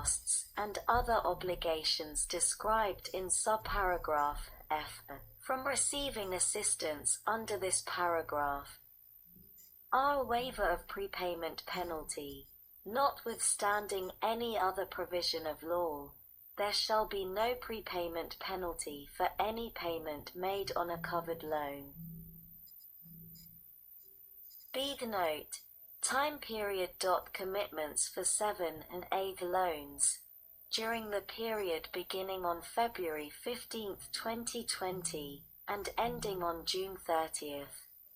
costs, and other obligations described in subparagraph F from receiving assistance under this paragraph. R. Waiver of prepayment penalty. Notwithstanding any other provision of law, there shall be no prepayment penalty for any payment made on a covered loan. B. Note: time period. Commitments for 7 and 8 loans during the period beginning on February 15, 2020 and ending on June 30,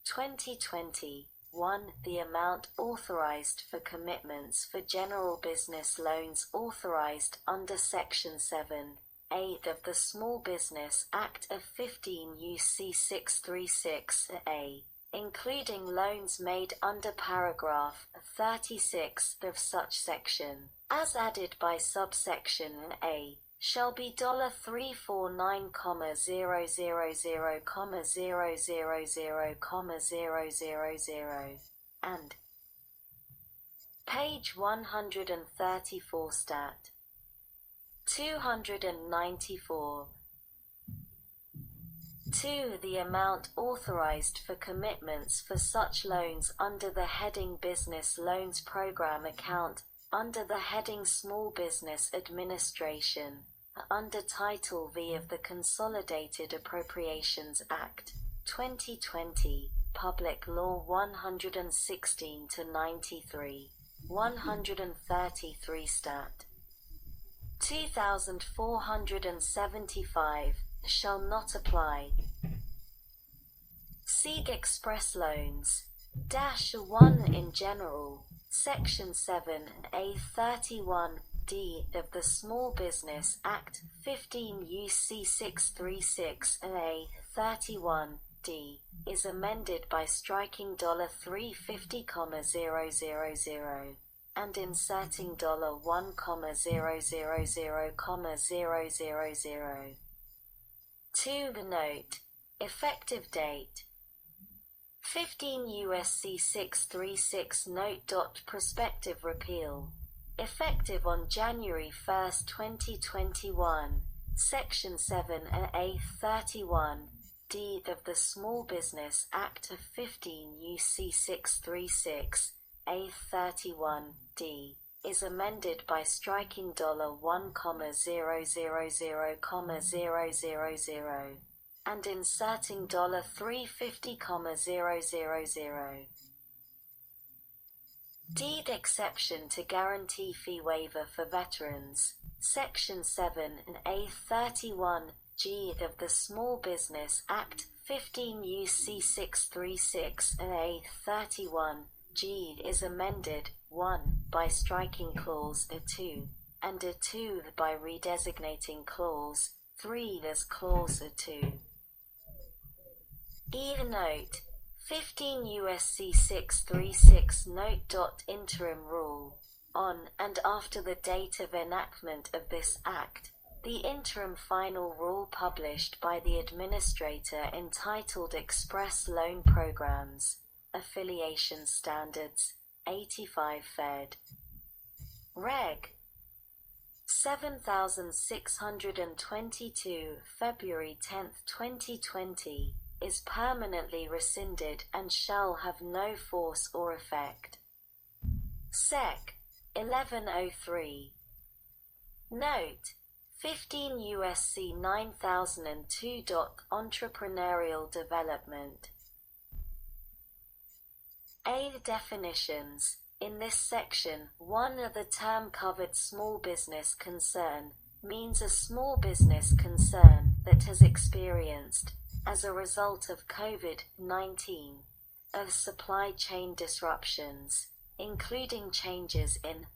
2020. 1. The amount authorized for commitments for general business loans authorized under Section 7(a) of the Small Business Act of 15 U.C. 636(a), including loans made under paragraph 36 of such section, as added by subsection A, shall be $349,000,000,000 and page 134 stat 294. 2. The amount authorized for commitments for such loans under the heading Business Loans Program account under the heading Small Business Administration under Title V of the Consolidated Appropriations Act, 2020, Public Law 116-93, 133 Stat. 2475, shall not apply. SEG Express Loans. -1 in general, Section 7(a) 31(d) of the Small Business Act, 15 U.C. 636(a) 31(d), is amended by striking $350,000 and inserting $1,000,000,000. 2. Note: effective date 15 U.S.C. 636 Note. Prospective repeal effective on January 1, 2021. Section 7(a) 31(d) of the Small Business Act of 15 U.C. 636(a) 31(d) is amended by striking $1,000,000,000 and inserting $350,000. Deed exception to guarantee fee waiver for veterans. Section 7(a) 31(g) of the Small Business Act, 15 U.C. 636(a) 31(g) is amended, 1. by striking clause A2, and A2 by redesignating clause 3 as clause A2. Note: 15 U.S.C. 636 Note. Interim rule. On and after the date of enactment of this Act, the interim final rule published by the Administrator entitled Express Loan Programs, Affiliation Standards, 85 Fed. Reg. 7622, February 10, 2020, is permanently rescinded and shall have no force or effect. Sec. 1103. Note: 15 U.S.C. 9002. Entrepreneurial development. A. Definitions. In this section, 1. The term covered small business concern means a small business concern that has experienced, as a result of COVID-19, of supply chain disruptions, including changes in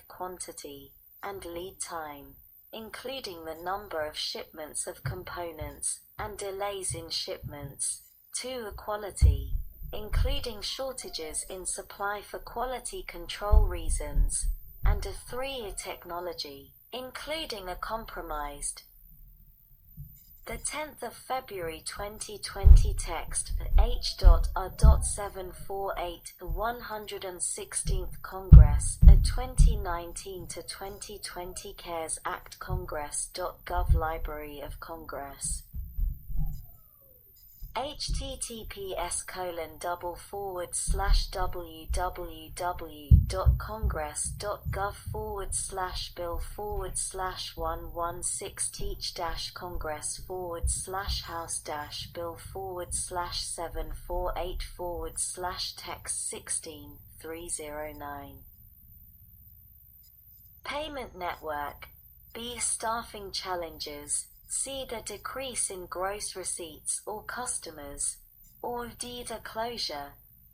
quantity and lead time, including the number of shipments of components and delays in shipments. 2. Quality, including shortages in supply for quality control reasons, and 3. Technology, including a compromised The 10th of February 2020 text H.R.748 The 116th Congress, a 2019 to 2020 CARES Act Congress.gov Library of Congress https://www.congress.gov/bill/116-congress/text16-309. Payment Network. B. Staffing challenges. C. The decrease in gross receipts or customers. Or D. The closure.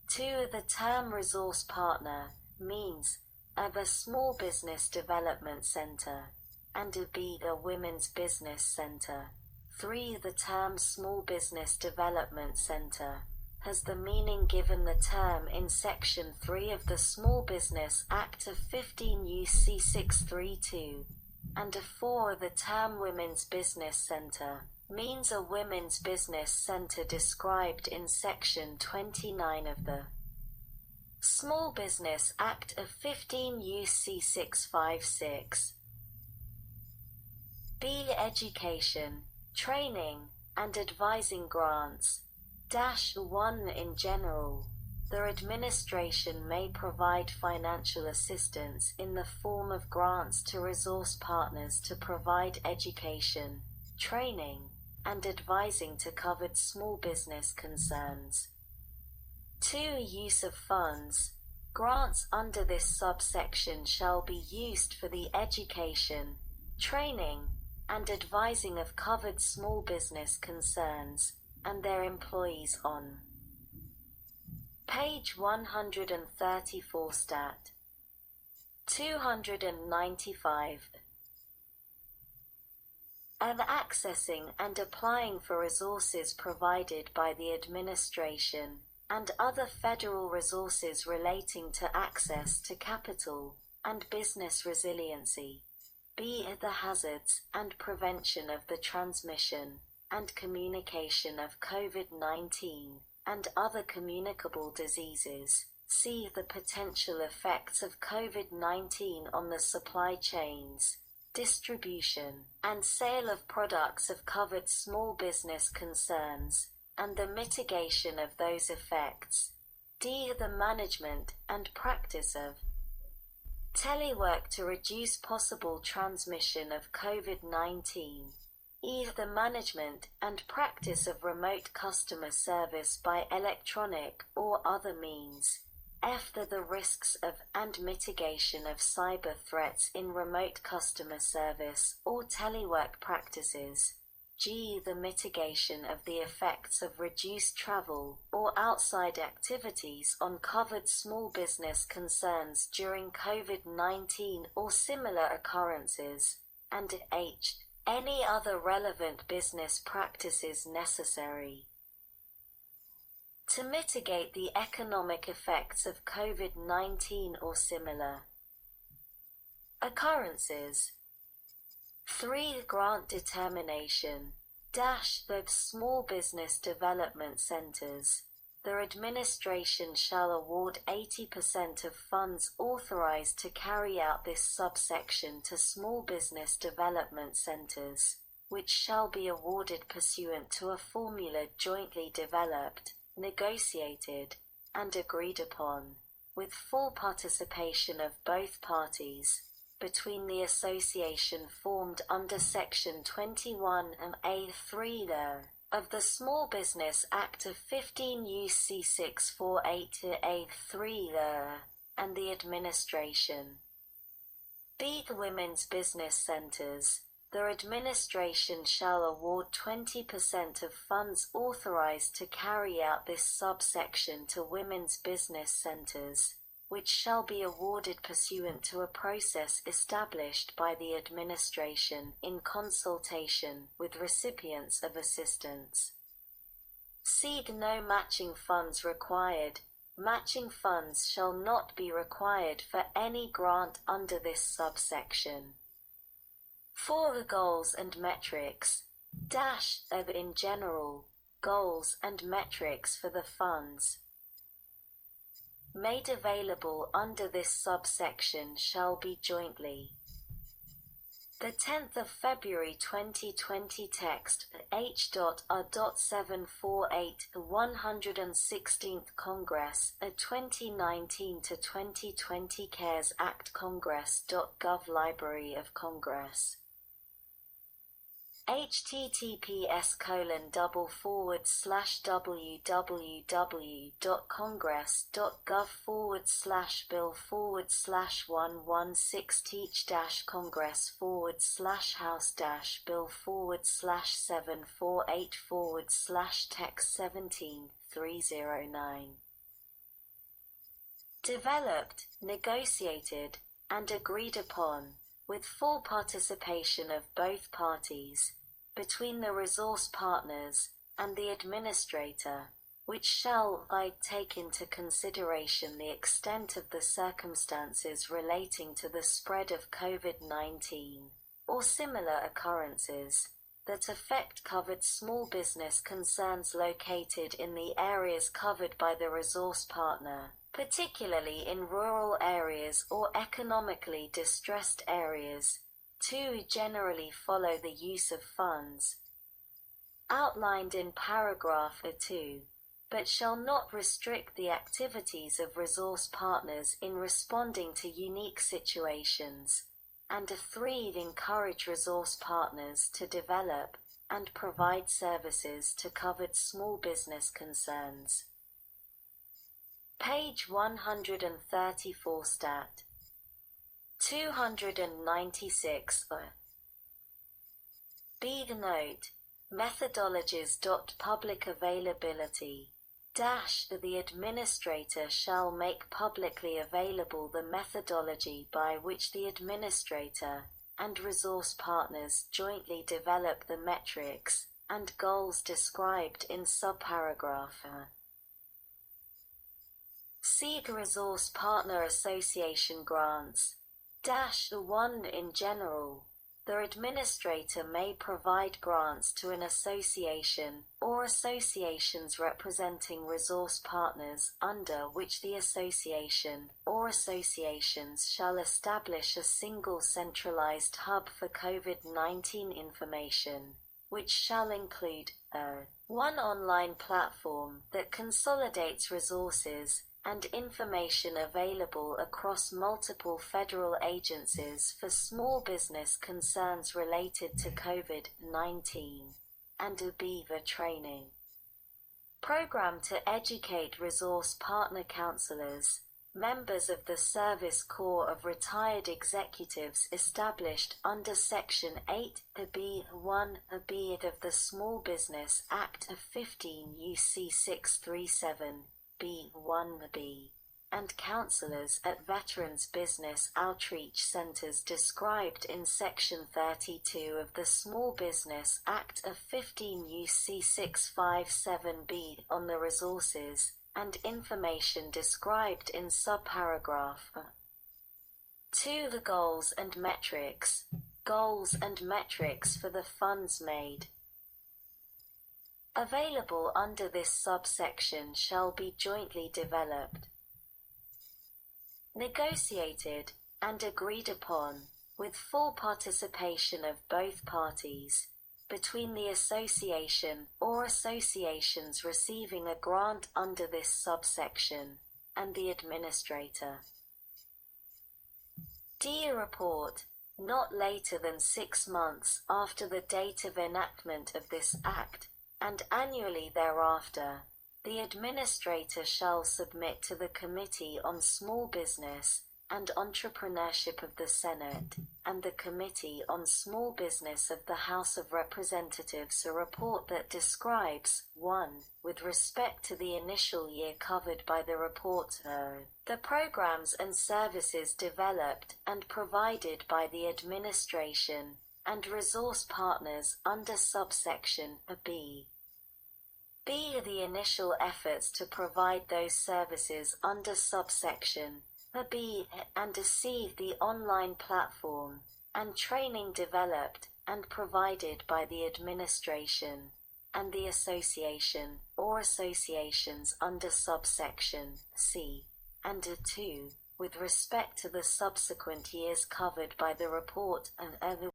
2. The term resource partner means of a small business development center, and B. A women's business center. 3. The term small business development center has the meaning given the term in Section 3 of the Small Business Act of 15 U.C. 632. And 4. The term Women's Business Center means a women's business center described in Section 29 of the Small Business Act of 15 U.C. 656. B. Education, training, and advising grants. 1. In general, the administration may provide financial assistance in the form of grants to resource partners to provide education, training, and advising to covered small business concerns. 2. Use of funds. Grants under this subsection shall be used for the education, training, and advising of covered small business concerns and their employees on page 134 Stat. 295. And accessing and applying for resources provided by the administration and other federal resources relating to access to capital and business resiliency. B. The hazards and prevention of the transmission and communication of COVID-19 and other communicable diseases. C. The potential effects of COVID-19 on the supply chains, distribution, and sale of products of covered small business concerns, and the mitigation of those effects. D. The management and practice of telework to reduce possible transmission of COVID-19. E. The management and practice of remote customer service by electronic or other means. F. The risks of and mitigation of cyber threats in remote customer service or telework practices. G. The mitigation of the effects of reduced travel or outside activities on covered small business concerns during COVID-19 or similar occurrences. And H. Any other relevant business practices necessary to mitigate the economic effects of COVID-19 or similar occurrences. 3. Grant determination. The small business development centers. The administration shall award 80% of funds authorized to carry out this subsection to small business development centers, which shall be awarded pursuant to a formula jointly developed, negotiated, and agreed upon, with full participation of both parties, between the association formed under Section 21 and A3 of the Small Business Act of 15 U.C. 648 to A3 and the administration. B. The women's business centers. The administration shall award 20% of funds authorized to carry out this subsection to women's business centers, which shall be awarded pursuant to a process established by the administration in consultation with recipients of assistance. C. No matching funds required. Matching funds shall not be required for any grant under this subsection. 4. The goals and metrics. In general, goals and metrics for the funds made available under this subsection shall be jointly. The 10th of February 2020 text, H.A.748, the 116th Congress, a 2019 to 2020 CARES Act Congress.gov Library of Congress. https://www.congress.gov/bill/116-congress/House-bill/748-text-17-309. Developed, negotiated, and agreed upon, with full participation of both parties, between the resource partners and the administrator, which shall take into consideration the extent of the circumstances relating to the spread of COVID-19, or similar occurrences, that affect covered small business concerns located in the areas covered by the resource partner, particularly in rural areas or economically distressed areas, to generally follow the use of funds outlined in paragraph 2, but shall not restrict the activities of resource partners in responding to unique situations, and 3. Encourage resource partners to develop and provide services to covered small business concerns. Page 134 Stat. 296 B. Note, methodologies. Public availability. The administrator shall make publicly available the methodology by which the administrator and resource partners jointly develop the metrics and goals described in subparagraph C. Resource Partner Association grants. 1. In general, the administrator may provide grants to an association or associations representing resource partners under which the association or associations shall establish a single centralized hub for COVID-19 information, which shall include one online platform that consolidates resources and information available across multiple federal agencies for small business concerns related to COVID-19, and a training program to educate resource partner counselors, members of the Service Corps of Retired Executives established under Section 8(b)(1)(b) of the Small Business Act of 15 U.C. 637. B1b, and counselors at Veterans Business Outreach Centers described in Section 32 of the Small Business Act of 15 U.C. 657b on the resources and information described in subparagraph 2. The goals and metrics. Goals and metrics for the funds made available under this subsection shall be jointly developed, negotiated, and agreed upon, with full participation of both parties, between the association or associations receiving a grant under this subsection, and the administrator. A report, not later than 6 months after the date of enactment of this Act, and annually thereafter, the administrator shall submit to the Committee on Small Business and Entrepreneurship of the Senate, and the Committee on Small Business of the House of Representatives a report that describes, 1. With respect to the initial year covered by the report, the programs and services developed and provided by the administration and resource partners under subsection B. The initial efforts to provide those services under subsection B, and C. The online platform and training developed and provided by the administration, and the association, or associations under subsection C and A2, with respect to the subsequent years covered by the report and other